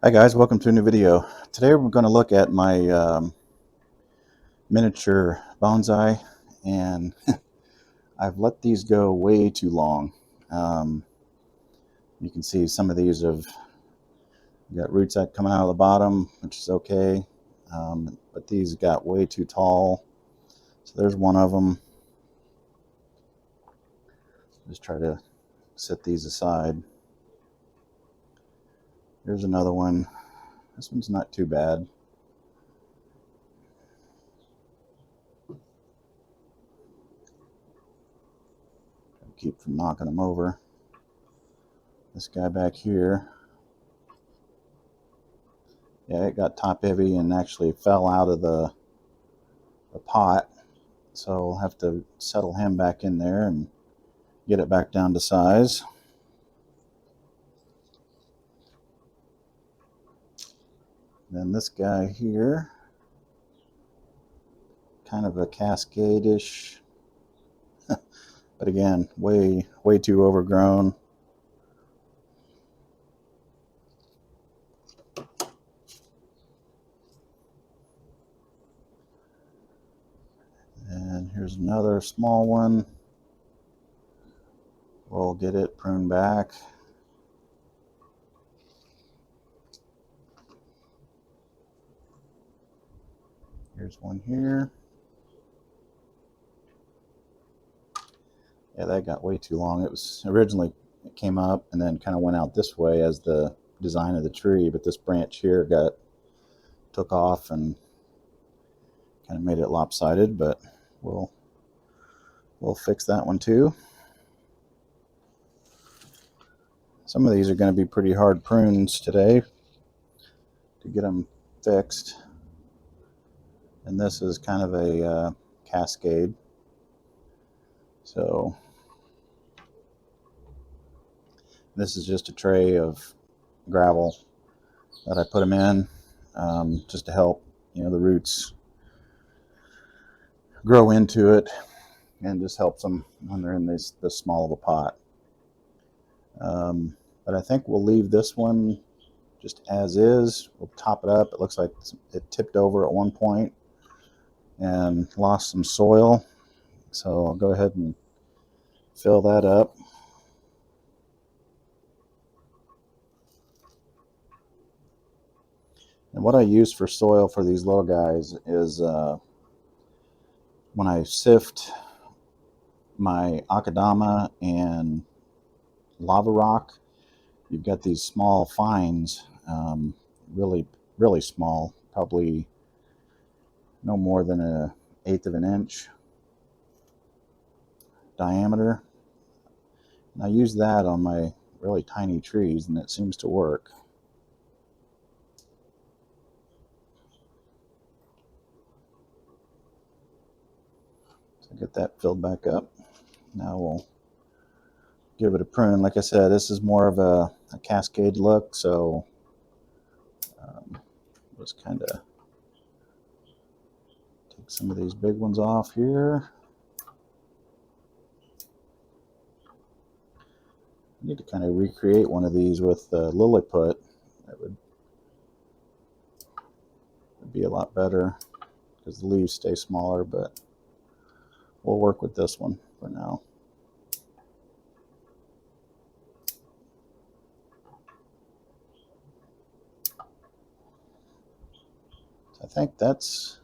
Hi guys, welcome to a new video. Today we're going to look at my miniature bonsai, and I've let these go way too long. You can see some of these have got roots that come out of the bottom, which is okay, but these got way too tall. So there's one of them. Just try to set these aside. Here's another one. This one's not too bad. Keep from knocking them over. This guy back here, yeah, it got top heavy and actually fell out of the pot, so I'll have to settle him back in there and get it back down to size. Then this guy here, kind of a cascade-ish, but again, way too overgrown. And here's another small one. We'll get it pruned back. Here's one here. Yeah, that got way too long. It was originally, it came up and then kind of went out this way as the design of the tree, but this branch here took off and kind of made it lopsided, but we'll fix that one too. Some of these are going to be pretty hard prunes today to get them fixed. And this is kind of a cascade. So this is just a tray of gravel that I put them in, just to help, the roots grow into it, and just helps them when they're in this small of a pot. But I think we'll leave this one just as is. We'll top it up. It looks like it tipped over at one point and lost some soil, so I'll go ahead and fill that up. And what I use for soil for these little guys is when I sift my akadama and lava rock, you've got these small fines, really small, probably no more than 1/8 of an inch diameter. And I use that on my really tiny trees, and it seems to work. So get that filled back up. Now we'll give it a prune. Like I said, this is more of a cascade look, so just kind of take some of these big ones off here. I need to kind of recreate one of these with Lilliput. That would be a lot better because the leaves stay smaller, but we'll work with this one for now. So I think that's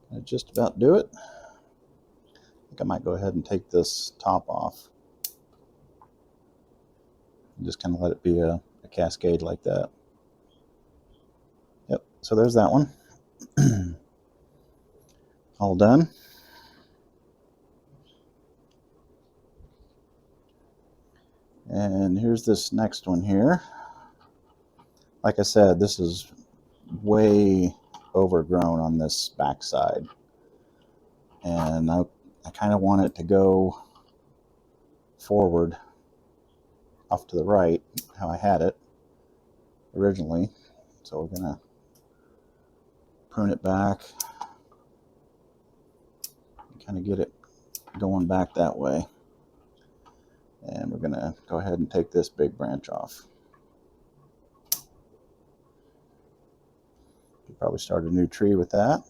gonna just about do it. I think I might go ahead and take this top off and just kind of let it be a cascade like that. Yep, so there's that one. All done. And here's this next one here. Like I said, this is way overgrown on this backside, and I kind of want it to go forward off to the right, how I had it originally. So we're gonna prune it back, kind of get it going back that way. And we're gonna go ahead and take this big branch off. Could probably start a new tree with that.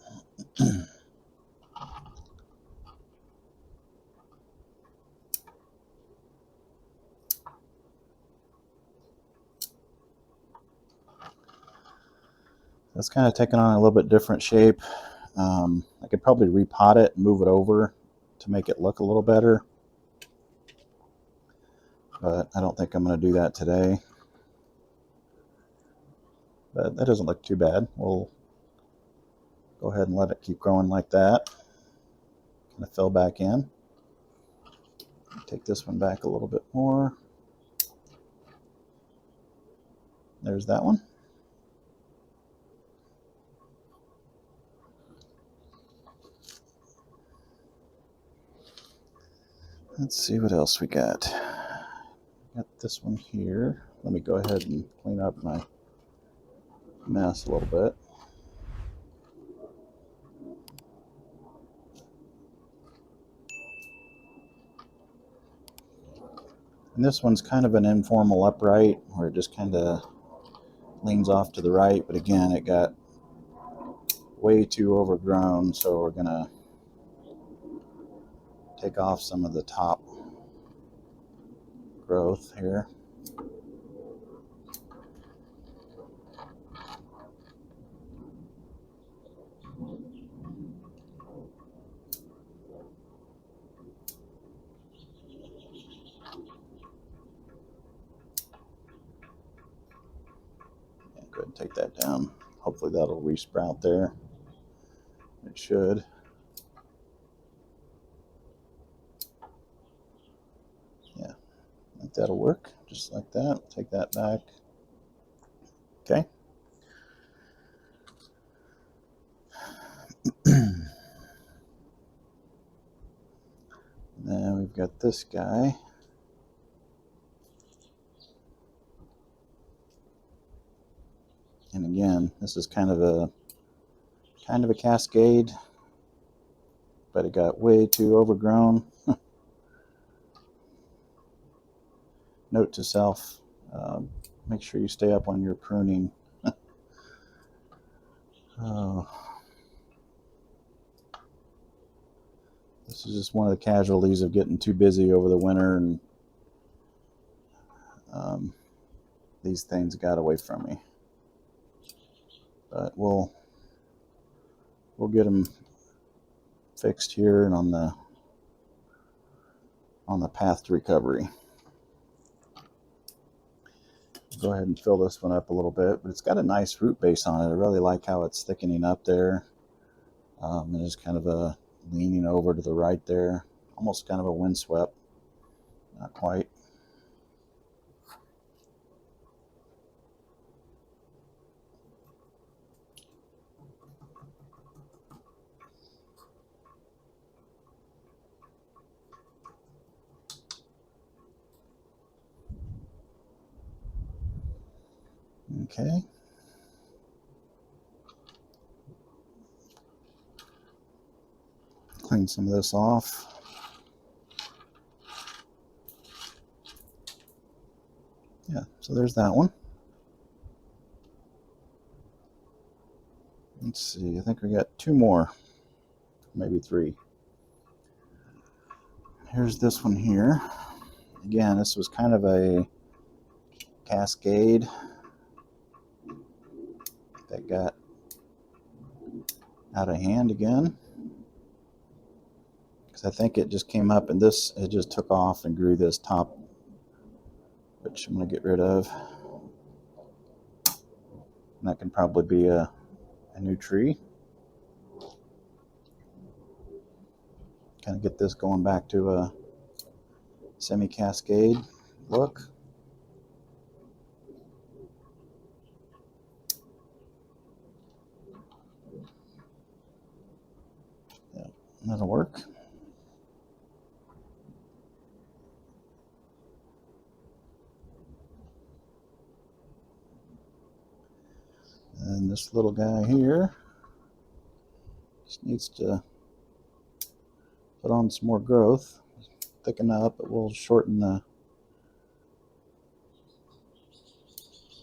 That's kind of taking on a little bit different shape. I could probably repot it and move it over to make it look a little better, but I don't think I'm going to do that today. But that doesn't look too bad. We'll go ahead and let it keep growing like that. Kind of fill back in. Take this one back a little bit more. There's that one. Let's see what else we got. Got this one here. Let me go ahead and clean up my mess a little bit. And this one's kind of an informal upright where it just kind of leans off to the right, but again, it got way too overgrown, so we're gonna take off some of the top growth here. Go ahead and take that down. Hopefully that'll resprout there. It should. Yeah, I think that'll work. Just like that. Take that back. Okay. Then we've got this guy. And again, this is kind of a cascade, but it got way too overgrown. Note to self, make sure you stay up on your pruning. Oh. This is just one of the casualties of getting too busy over the winter, and these things got away from me. But we'll get them fixed here and on the path to recovery. Go ahead and fill this one up a little bit, but it's got a nice root base on it. I really like how it's thickening up there. And it's kind of a leaning over to the right there, almost kind of a windswept, not quite. Okay. Clean some of this off. Yeah, so there's that one. Let's see, I think we got two more, maybe three. Here's this one here. Again, this was kind of a cascade that got out of hand again, because I think it just came up and it just took off and grew this top, which I'm going to get rid of. And that can probably be a new tree. Kind of get this going back to a semi-cascade look. Yeah, that'll work. And this little guy here just needs to put on some more growth, thicken up. It will shorten the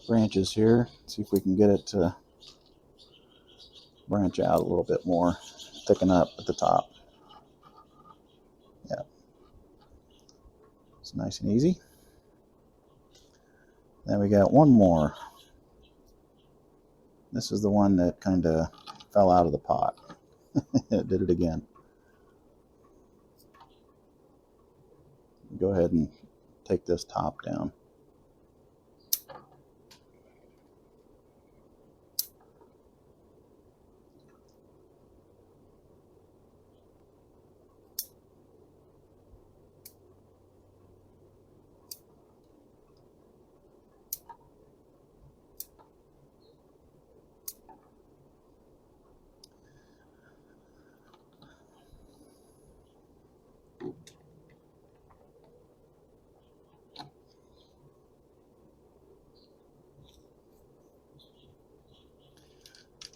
branches here. See if we can get it to branch out a little bit more, thicken up at the top. Yeah, it's nice and easy. Then we got one more. This is the one that kind of fell out of the pot. It did it again. Go ahead and take this top down.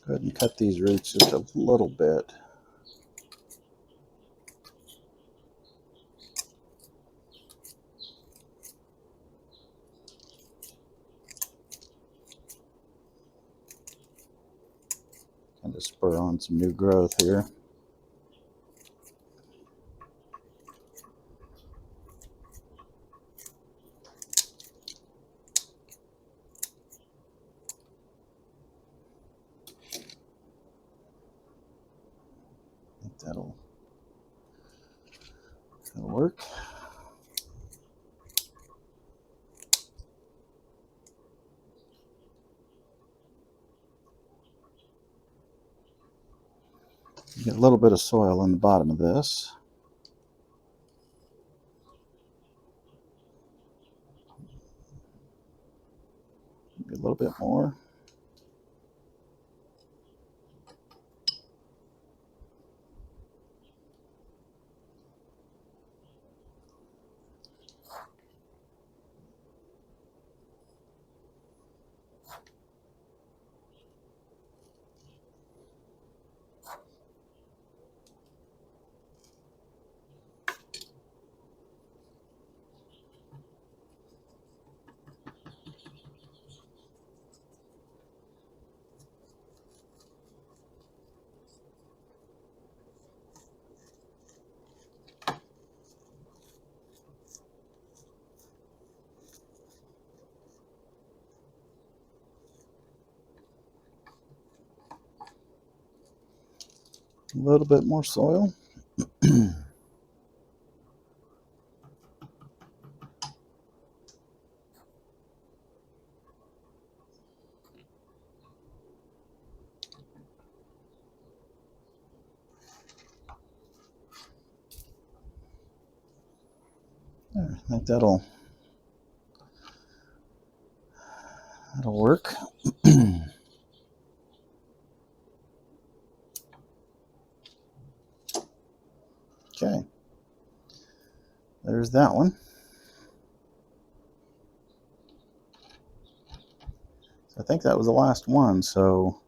Go ahead and cut these roots just a little bit. Kind of spur on some new growth here. I think that'll work. Get a little bit of soil on the bottom of this. Maybe a little bit more. A little bit more soil. There, I think that'll work. Okay, there's that one. I think that was the last one, so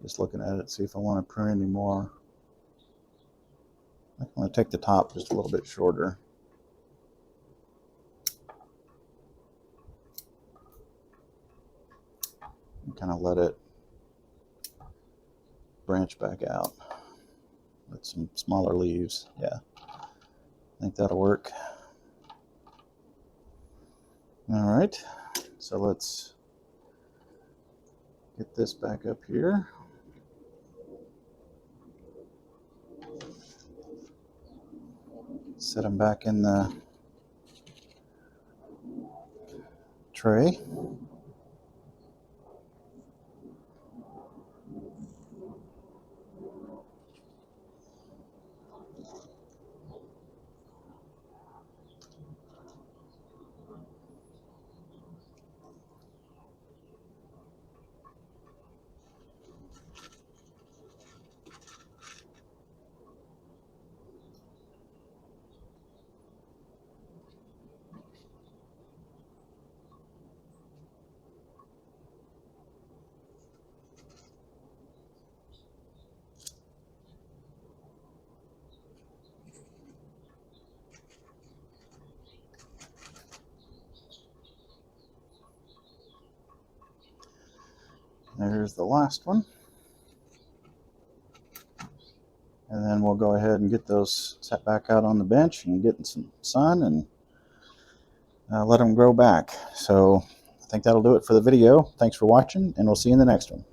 just looking at it, see if I want to prune any more. I want to take the top just a little bit shorter. And kind of let it branch back out with some smaller leaves. Yeah, I think that'll work. All right, so let's get this back up here. Set them back in the tray. There's the last one. And then we'll go ahead and get those set back out on the bench and get in some sun and let them grow back. So I think that'll do it for the video. Thanks for watching, and we'll see you in the next one.